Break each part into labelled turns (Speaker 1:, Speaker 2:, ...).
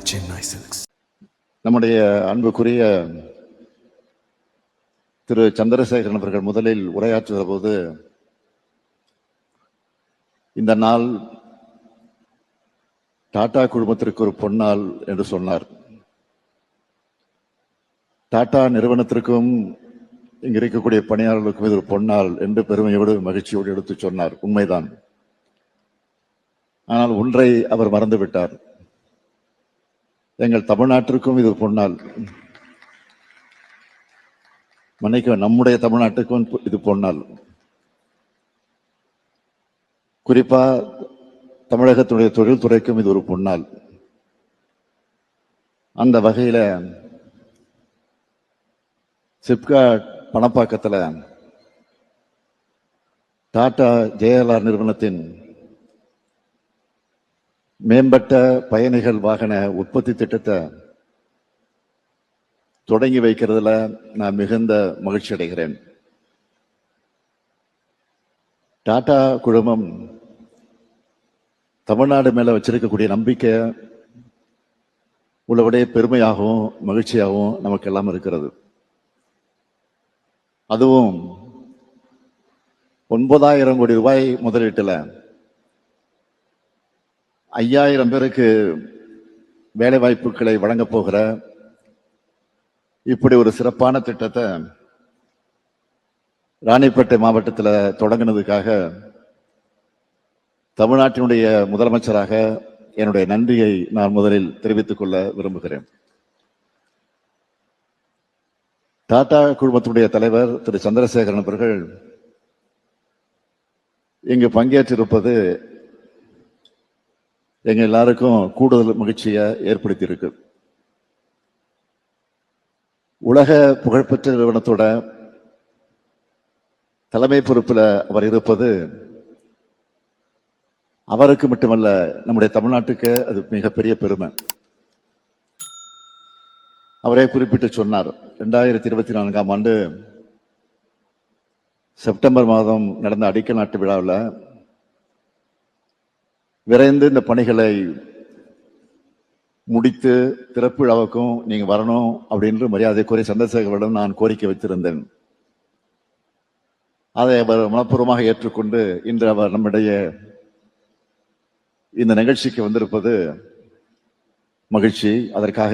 Speaker 1: Chennai Silks.
Speaker 2: நம்முடைய அன்புக்குரிய திரு சந்திரசேகரன் அவர்கள் முதலில் உரையாற்றுகிற போது இந்த நாள் டாடா குழுமத்திற்கு ஒரு பொன்னாள் என்று சொன்னார். டாடா நிறுவனத்திற்கும் இங்கு இருக்கக்கூடிய பணியாளர்களுக்கும் இது ஒரு பொன்னாள் என்று பெருமையோடு மகிழ்ச்சியோடு எடுத்து சொன்னார். உண்மைதான். ஆனால் ஒன்றை அவர் மறந்துவிட்டார். எங்கள் தமிழ்நாட்டிற்கும் இது பொன்னாள். மன்னிக்க, நம்முடைய தமிழ்நாட்டுக்கும் இது பொன்னாள். குறிப்பா தமிழகத்துடைய தொழில்துறைக்கும் இது ஒரு பொன்னாள். அந்த வகையில சிப்காட் பணப்பாக்கத்தில் டாடா ஜேஎல்ஆர் நிறுவனத்தின் மேம்பட்ட பயணிகள் வாகன உற்பத்தி திட்டத்தை தொடங்கி வைக்கிறதுல நான் மிகுந்த மகிழ்ச்சி அடைகிறேன். டாடா குழுமம் தமிழ்நாடு மேல வச்சிருக்கக்கூடிய நம்பிக்கை உள்ளபடியே பெருமையாகவும் மகிழ்ச்சியாகவும் நமக்கு எல்லாம் இருக்கிறது. அதுவும் 9,000 கோடி ரூபாய் முதலீட்டுல 5,000 பேருக்கு வேலை வாய்ப்புகளை வழங்க போகிற இப்படி ஒரு சிறப்பான திட்டத்தை ராணிப்பேட்டை மாவட்டத்தில் தொடங்கினதுக்காக தமிழ்நாட்டினுடைய முதலமைச்சராக என்னுடைய நன்றியை நான் முதலில் தெரிவித்துக் கொள்ள விரும்புகிறேன். டாடா குழுமத்துடைய தலைவர் திரு சந்திரசேகரன் அவர்கள் இங்கு பங்கேற்றிருப்பது எங்க எல்லாருக்கும் கூடுதல் மகிழ்ச்சியை ஏற்படுத்தி இருக்கு. உலக புகழ்பெற்ற நிறுவனத்தோட தலைமை பொறுப்பில் அவர் இருப்பது அவருக்கு மட்டுமல்ல, நம்முடைய தமிழ்நாட்டுக்கு அது மிகப்பெரிய பெருமை. அவரே குறிப்பிட்டு சொன்னார், 2024ஆம் ஆண்டு செப்டம்பர் மாதம் நடந்த அடிக்கல் நாட்டு விழாவில் விரைந்து இந்த பணிகளை முடித்து திறப்பு விழாவுக்கும் நீங்க வரணும் அப்படின்னு மரியாதைக்குரிய சந்திரசேகரிடம் நான் கோரிக்கை வைத்திருந்தேன். அதை அவர் மனப்பூர்வமாக ஏற்றுக்கொண்டு இன்று அவர் நம்முடைய இந்த நிகழ்ச்சிக்கு வந்திருப்பது மகிழ்ச்சி. அதற்காக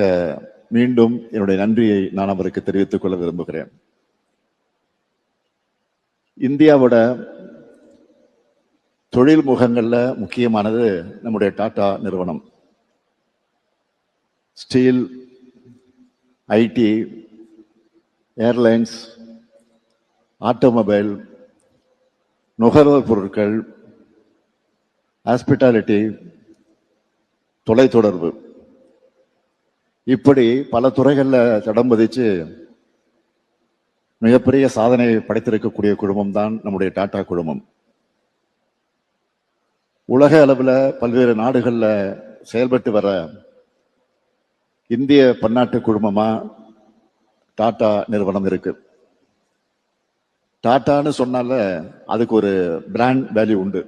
Speaker 2: மீண்டும் என்னுடைய நன்றியை நான் அவருக்கு தெரிவித்துக் கொள்ள விரும்புகிறேன். இந்தியாவோட தொழில் முகங்கள்ல முக்கியமானது நம்முடைய டாடா நிறுவனம். ஸ்டீல், ஐடி, ஏர்லைன்ஸ், ஆட்டோமொபைல், நுகர்வோர் பொருட்கள், ஹாஸ்பிட்டாலிட்டி, தொலைத்தொடர்பு, இப்படி பல துறைகளில் தடம் பதிச்சு மிகப்பெரிய சாதனை படைத்திருக்கக்கூடிய குழுமம் தான் நம்முடைய டாடா குழுமம். உலக அளவில் பல்வேறு நாடுகளில் செயல்பட்டு வர இந்திய பன்னாட்டு குழுமமா டாடா நிறுவனம் இருக்கு. டாட்டான்னு சொன்னால அதுக்கு ஒரு பிராண்ட் வேல்யூ உண்டு.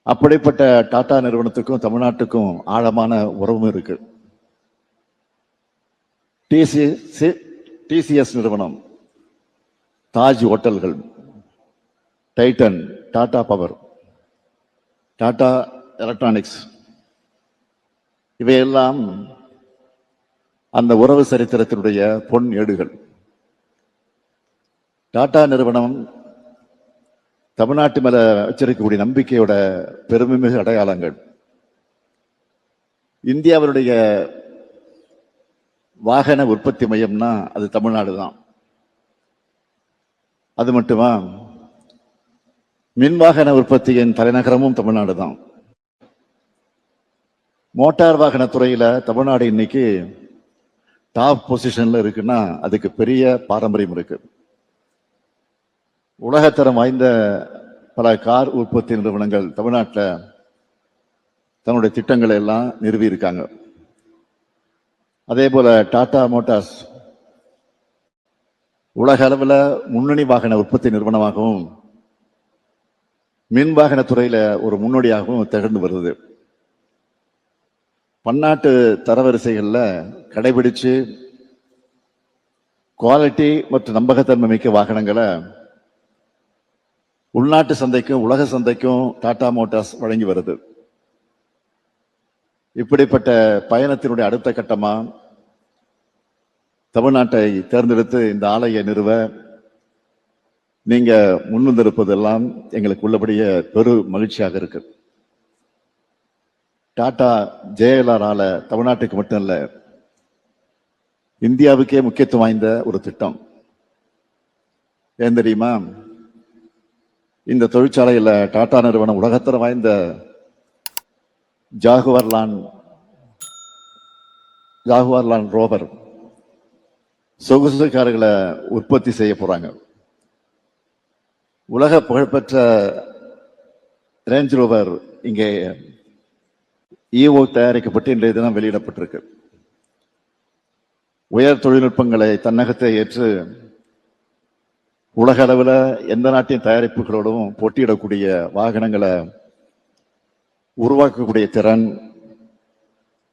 Speaker 2: அப்படிப்பட்ட டாடா நிறுவனத்துக்கும் தமிழ்நாட்டுக்கும் ஆழமான உறவும் இருக்கு. டிசிஎஸ் நிறுவனம், தாஜ் ஹோட்டல்கள், Titan, Tata power, Tata electronics, இவையெல்லாம் அந்த உறவு சரித்திரத்தினுடைய பொன் ஏடுகள். டாடா நிறுவனம் தமிழ்நாட்டு மேல வச்சிருக்கக்கூடிய நம்பிக்கையோட பெருமைமிகு அடையாளங்கள். இந்தியாவுடைய வாகன உற்பத்தி மையம்னா அது தமிழ்நாடு தான். அது மட்டுமா, மின் வாகன உற்பத்தியின் தலைநகரமும் தமிழ்நாடு தான். மோட்டார் வாகன துறையில தமிழ்நாடு இன்னைக்கு டாப் பொசிஷன்ல இருக்குன்னா அதுக்கு பெரிய பாரம்பரியம் இருக்கு. உலகத்தரம் வாய்ந்த பல கார் உற்பத்தி நிறுவனங்கள் தமிழ்நாட்டில் தன்னுடைய திட்டங்களை எல்லாம் நிறுவி இருக்காங்க. அதே போல டாடா மோட்டார்ஸ் உலக அளவில் முன்னணி வாகன உற்பத்தி நிறுவனமாகவும் மின் வாகன துறையில ஒரு முன்னோடியாகவும் திகழ்ந்து வருது. பன்னாட்டு தரவரிசைகள்ல கடைபிடிச்சு குவாலிட்டி மற்றும் நம்பகத்தன்மை மிக்க வாகனங்களை உள்நாட்டு சந்தைக்கும் உலக சந்தைக்கும் டாடா மோட்டார்ஸ் வழங்கி வருது. இப்படிப்பட்ட பயணத்தினுடைய அடுத்த கட்டமா தமிழ்நாட்டை தேர்ந்தெடுத்து இந்த ஆலையை நிறுவ நீங்க முன்வந்திருப்பதெல்லாம் எங்களுக்கு உள்ளபடியே பெரு மகிழ்ச்சியாக இருக்கு. டாடா JLR ஆல தமிழ்நாட்டுக்கு மட்டும் இல்ல, இந்தியாவுக்கே முக்கியத்துவம் வாய்ந்த ஒரு திட்டம். ஏன் தெரியுமா? இந்த தொழிற்சாலையில டாடா நிறுவனம் உலகத்தரம் வாய்ந்த ஜாகுவார் லாண்ட் ரோவர் சொகுசு கார்களை உற்பத்தி செய்ய போறாங்க. உலக புகழ்பெற்ற ரேஞ்ச் ரோவர் இங்கே ஈவோ தயாரிக்கப்பட்டு இன்றைய தினம் வெளியிடப்பட்டிருக்கு. உயர் தொழில்நுட்பங்களை தன்னகத்தை ஏற்று உலக அளவில் எந்த நாட்டின் தயாரிப்புகளோடும் போட்டியிடக்கூடிய வாகனங்களை உருவாக்கக்கூடிய திறன்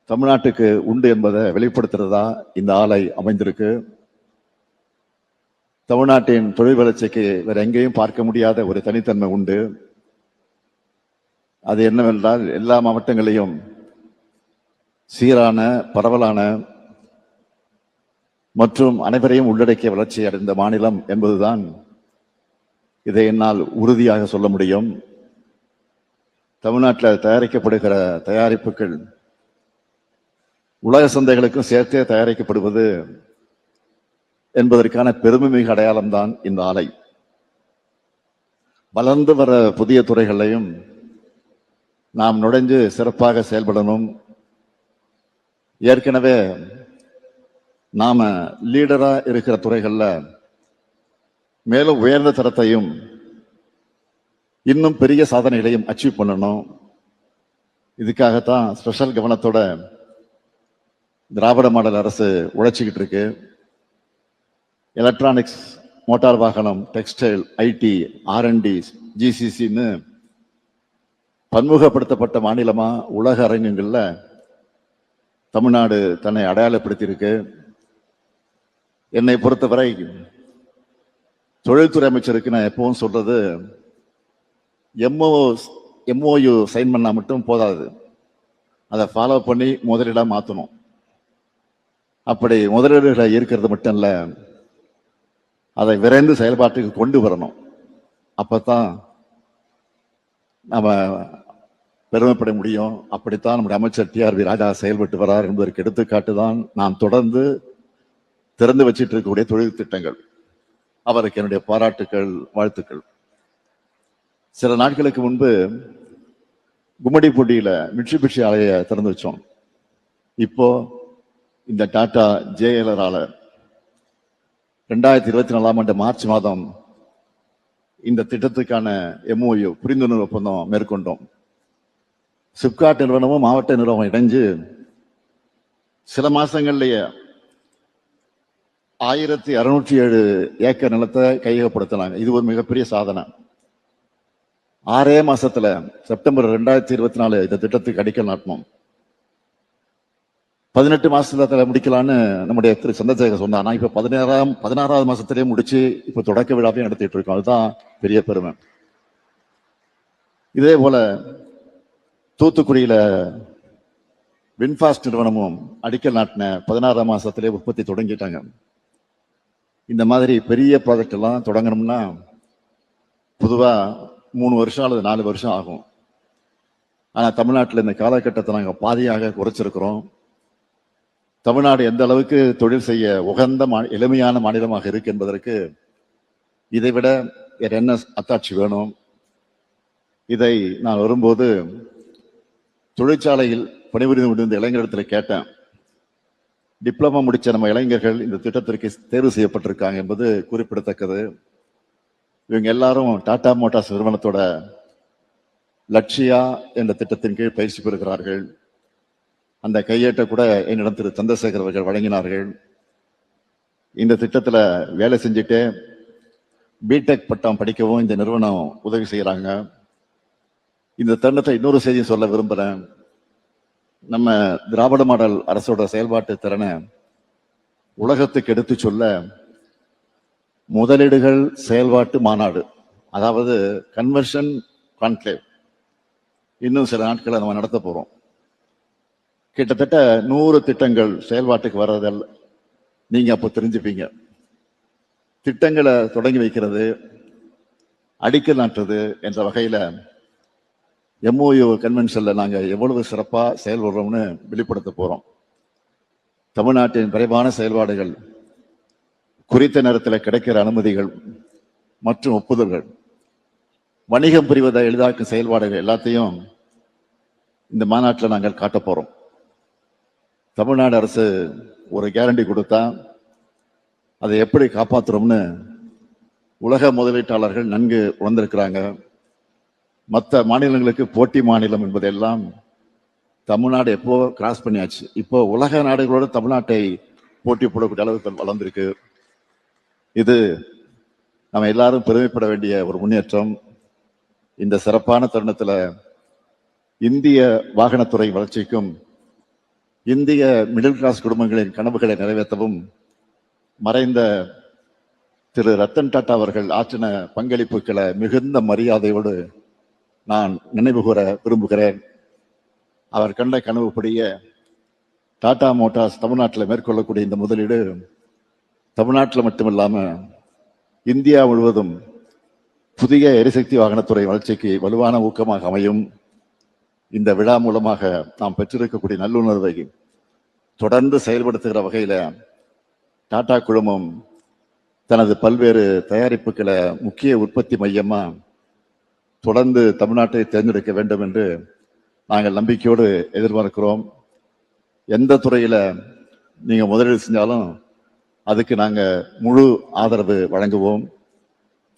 Speaker 2: தமிழ்நாட்டுக்கு உண்டு என்பதை வெளிப்படுத்துறதா இந்த ஆலை அமைந்திருக்கு. தமிழ்நாட்டின் தொழில் வளர்ச்சிக்கு வேற எங்கேயும் பார்க்க முடியாத ஒரு தனித்தன்மை உண்டு. அது என்னவென்றால் எல்லா மாவட்டங்களையும் சீரான, பரவலான மற்றும் அனைவரையும் உள்ளடக்கிய வளர்ச்சி அடைந்த மாநிலம் என்பதுதான் இதை என்னால் உறுதியாக சொல்ல முடியும். தமிழ்நாட்டில் தயாரிக்கப்படுகிற தயாரிப்புகள் உலக சந்தைகளுக்கும் சேர்த்தே தயாரிக்கப்படுவது என்பதற்கான பெருமைமிகு அடையாளம்தான் இந்த ஆலை. வளர்ந்து வர புதிய துறைகளையும் நாம் நுழைஞ்சு சிறப்பாக செயல்படணும். ஏற்கனவே நாம லீடரா இருக்கிற துறைகள்ல மேலும் உயர்ந்த தரத்தையும் இன்னும் பெரிய சாதனைகளையும் அச்சீவ் பண்ணணும். இதுக்காகத்தான் ஸ்பெஷல் கவனத்தோட திராவிட மாடல் அரசு உழைச்சிக்கிட்டு இருக்கு. எலக்ட்ரானிக்ஸ், மோட்டார் வாகனம், டெக்ஸ்டைல், IT, R&D, GCCன்னு பன்முகப்படுத்தப்பட்ட மாநிலமா உலக அரங்கங்கள்ல தமிழ்நாடு தன்னை அடையாளப்படுத்தியிருக்கு. என்னை பொறுத்தவரை தொழில்துறை அமைச்சருக்கு நான் எப்பவும் சொல்றது, MOU சைன் பண்ணா மட்டும் போதாது, அதை ஃபாலோ பண்ணி முதலீடா மாற்றணும். அப்படி முதலீடுகளை இருக்கிறது மட்டும் இல்ல, அதை விரைந்து செயல்பாட்டுக்கு கொண்டு வரணும். அப்பதான் நம்ம பெருமைப்பட முடியும். அப்படித்தான் நம்முடைய அமைச்சர் TRV ராஜா செயல்பட்டு வரார் என்பதற்கு எடுத்துக்காட்டு தான் நான் தொடர்ந்து திறந்து வச்சிட்டு இருக்கக்கூடிய தொழில் திட்டங்கள். அவருக்கு என்னுடைய பாராட்டுக்கள், வாழ்த்துக்கள். சில நாட்களுக்கு முன்பு கும்மிடிப்பூண்டியில மிட்சுபிஷி ஆலையை திறந்து வச்சோம். இப்போ இந்த டாடா JLR ஆல 2024 மார்ச் மாதம் இந்த திட்டத்துக்கான MOU புரிந்துணர்வு ஒப்பந்தம் மேற்கொண்டோம். சிப்காட் நிறுவனமும் மாவட்ட நிறுவனம் இணைஞ்சு சில மாசங்கள்லயே 1607 ஏக்கர் நிலத்தை கையகப்படுத்தினாங்க. இது ஒரு மிகப்பெரிய சாதனை. 6 மாசத்துல செப்டம்பர் 2024 இந்த திட்டத்துக்கு அடிக்கல் நாட்டணும். 18 மாசத்துல முடிக்கலான்னு நம்முடைய திரு சந்திரசேகர் சொன்னார். இப்ப 16வது மாசத்திலேயே முடிச்சு இப்ப தொடக்க விழாவையும் நடத்திட்டு இருக்கோம். அதுதான் பெரிய பெருமை. இதே போல தூத்துக்குடியில வின்ஃபாஸ்ட் நிறுவனமும் அடிக்கல் நாட்டின 16ஆம் மாசத்திலே உற்பத்தி தொடங்கிட்டாங்க. இந்த மாதிரி பெரிய ப்ராஜெக்ட் எல்லாம் தொடங்கணும்னா பொதுவா 3 வருஷம் அல்லது 4 வருஷம் ஆகும். ஆனா தமிழ்நாட்டில் இந்த காலகட்டத்தை நாங்கள் பாதியாக குறைச்சிருக்கிறோம். தமிழ்நாடு எந்த அளவுக்கு தொழில் செய்ய உகந்த எளிமையான மாநிலமாக இருக்கு என்பதற்கு இதை விட வேற என்ன அத்தாட்சி வேணும்? இதை நான் வரும்போது தொழிற்சாலையில் பணிபுரிந்து கொண்டிருந்த இளைஞரிடத்தில் கேட்டேன். டிப்ளமா முடிச்ச நம்ம இளைஞர்கள் இந்த திட்டத்திற்கு தேர்வு செய்யப்பட்டிருக்காங்க என்பது குறிப்பிடத்தக்கது. இவங்க எல்லாரும் டாடா மோட்டார்ஸ் நிறுவனத்தோட லட்சியா என்ற திட்டத்தின் கீழ் பயிற்சி பெறுகிறார்கள். அந்த கையேட்டை கூட என்னிடம் திரு சந்திரசேகர் அவர்கள் வழங்கினார்கள். இந்த திட்டத்துல வேலை செஞ்சுட்டு பிடெக் பட்டம் படிக்கவும் இந்த நிறுவனம் உதவி செய்யறாங்க. இந்த தருணத்தை இன்னொரு செய்தியும் சொல்ல விரும்புறேன். நம்ம திராவிட மாடல் அரசோட செயல்பாட்டு திறனை உலகத்துக்கு எடுத்து சொல்ல முதலீடுகள் செயல்பாட்டு மாநாடு, அதாவது கன்வர்ஷன் கான்க்ளேவ், இன்னும் சில நாட்களை நம்ம நடத்த போறோம். கிட்டத்தட்ட 100 திட்டங்கள் செயல்பாட்டுக்கு வர்றதல்ல, நீங்க அப்போ தெரிஞ்சுப்பீங்க. திட்டங்களை தொடங்கி வைக்கிறது, அடிக்கல் நாட்டுறது என்ற வகையில MOU கன்வென்ஷன்ல நாங்க எவ்வளவு சிறப்பா செயல்படுறோம்னு வெளிப்படுத்த போறோம். தமிழ்நாட்டின் விரைவான செயல்பாடுகள், குறித்த நேரத்தில் கிடைக்கிற அனுமதிகள் மற்றும் ஒப்புதல்கள், வணிகம் புரிவதை எளிதாக்கும் செயல்பாடுகள் எல்லாத்தையும் இந்த மாநாட்டில் நாங்கள் காட்ட போறோம். தமிழ்நாடு அரசு ஒரு கேரண்டி கொடுத்தா அதை எப்படி காப்பாற்றுறோம்னு உலக முதலீட்டாளர்கள் நன்கு உணர்ந்திருக்கிறாங்க. மற்ற மாநிலங்களுக்கு போட்டி மாநிலம் என்பதெல்லாம் தமிழ்நாடு எப்போ கிராஸ் பண்ணியாச்சு. இப்போ உலக நாடுகளோடு தமிழ்நாட்டை போட்டி போடக்கூடிய அளவுக்கு வளர்ந்திருக்கு. இது நம்ம எல்லாரும் பெருமைப்பட வேண்டிய ஒரு முன்னேற்றம். இந்த சிறப்பான தருணத்தில் இந்திய வாகனத்துறை வளர்ச்சிக்கும் இந்திய மிடில் கிளாஸ் குடும்பங்களின் கனவுகளை நிறைவேற்றவும் மறைந்த திரு ரத்தன் டாடா அவர்கள் ஆற்றின பங்களிப்புகளை மிகுந்த மரியாதையோடு நான் நினைவு கூற விரும்புகிறேன். அவர் கண்ட கனவுப்படிய டாடா மோட்டார்ஸ் தமிழ்நாட்டில் மேற்கொள்ளக்கூடிய இந்த முதலீடு தமிழ்நாட்டில் மட்டுமில்லாம இந்தியா முழுவதும் புதிய எரிசக்தி வாகனத்துறை வளர்ச்சிக்கு வலுவான ஊக்கமாக அமையும். இந்த விழா மூலமாக நாம் பெற்றிருக்கக்கூடிய நல்லுணர்வை தொடர்ந்து செயல்படுத்துகிற வகையில டாடா குழுமம் தனது பல்வேறு தயாரிப்புகளை முக்கிய உற்பத்தி மையமா தொடர்ந்து தமிழ்நாட்டை தேர்ந்தெடுக்க வேண்டும் என்று நாங்கள் நம்பிக்கையோடு எதிர்பார்க்கிறோம். எந்த துறையில நீங்க முதலீடு செஞ்சாலும் அதுக்கு நாங்க முழு ஆதரவு வழங்குவோம்.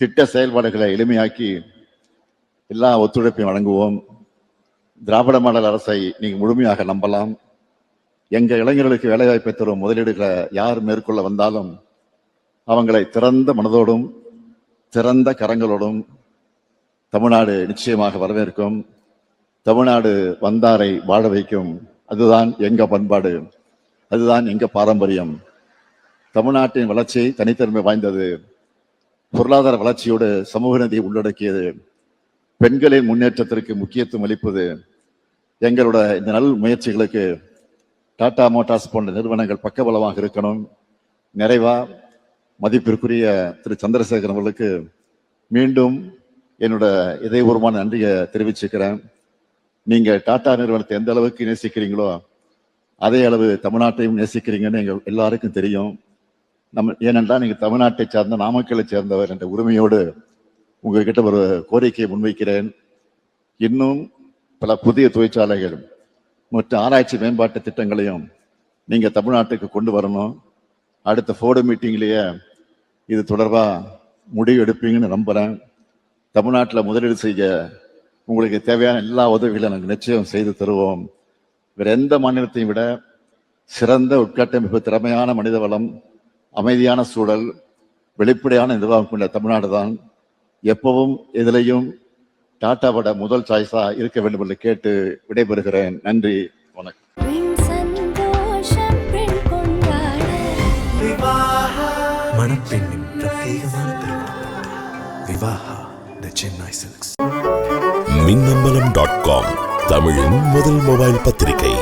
Speaker 2: திட்ட செயல்பாடுகளை எளிமையாக்கி எல்லா ஒத்துழைப்பையும் வழங்குவோம். திராவிட மாடல் அரசை நீங்க முழுமையாக நம்பலாம். எங்க இளைஞர்களுக்கு வேலைவாய்ப்பை தரும் முதலீடுகளை யார் மேற்கொள்ள வந்தாலும் அவங்களை திறந்த மனதோடும் திறந்த கரங்களோடும் தமிழ்நாடு நிச்சயமாக வரவேற்கும். தமிழ்நாடு வந்தாரை வாழ வைக்கும். அதுதான் எங்க பண்பாடு, அதுதான் எங்க பாரம்பரியம். தமிழ்நாட்டின் வளர்ச்சி தனித்தன்மை வாய்ந்தது. பொருளாதார வளர்ச்சியோடு சமூக நீதியை உள்ளடக்கியது. பெண்களின் முன்னேற்றத்திற்கு முக்கியத்துவம் அளிப்பது. எங்களோட இந்த நல் முயற்சிகளுக்கு டாடா மோட்டார்ஸ் போன்ற நிறுவனங்கள் பக்கபலமாக இருக்கணும். நிறைவா மதிப்பிற்குரிய திரு சந்திரசேகரன் அவர்களுக்கு மீண்டும் என்னோட இதயபூர்வமான நன்றியை தெரிவிச்சுக்கிறேன். நீங்க டாடா நிறுவனத்தை எந்த அளவுக்கு நேசிக்கிறீங்களோ அதே அளவு தமிழ்நாட்டையும் நேசிக்கிறீங்கன்னு எங்க எல்லாருக்கும் தெரியும். ஏனென்றால் நீங்க தமிழ்நாட்டை சார்ந்த நாமக்கலை சேர்ந்தவர் என்ற உரிமையோடு உங்ககிட்ட ஒரு கோரிக்கையை முன்வைக்கிறேன். இன்னும் பல புதிய தொழிற்சாலைகள் மற்றும் ஆராய்ச்சி மேம்பாட்டு திட்டங்களையும் நீங்க தமிழ்நாட்டுக்கு கொண்டு வரணும். அடுத்த ஃபோர்டு மீட்டிங்லேயே இது தொடர்பா முடிவு எடுப்பீங்கன்னு நம்புறேன். தமிழ்நாட்டில் முதலீடு செய்ய உங்களுக்கு தேவையான எல்லா உதவிகளையும் நாங்கள் நிச்சயம் செய்து தருவோம். வேற எந்த மாநிலத்தையும் விட சிறந்த உட்கட்டமைப்பு, திறமையான மனித வளம், அமைதியான சூழல், வெளிப்படையான நிர்வாகம் கொண்ட தமிழ்நாடு தான் எப்பவும் எதிலையும் டாட்டாவோட முதல் சாய்ஸா இருக்க வேண்டும் என்று கேட்டு விடைபெறுகிறேன். நன்றி, வணக்கம்.
Speaker 1: மணப்பெண்ணின் பிரத்யேகமான திருமணம் விவாஹா தி சென்னை சில்க்ஸ்.
Speaker 3: மின்னம்பலம்.com தமிழின் முதல் மொபைல் பத்திரிகை.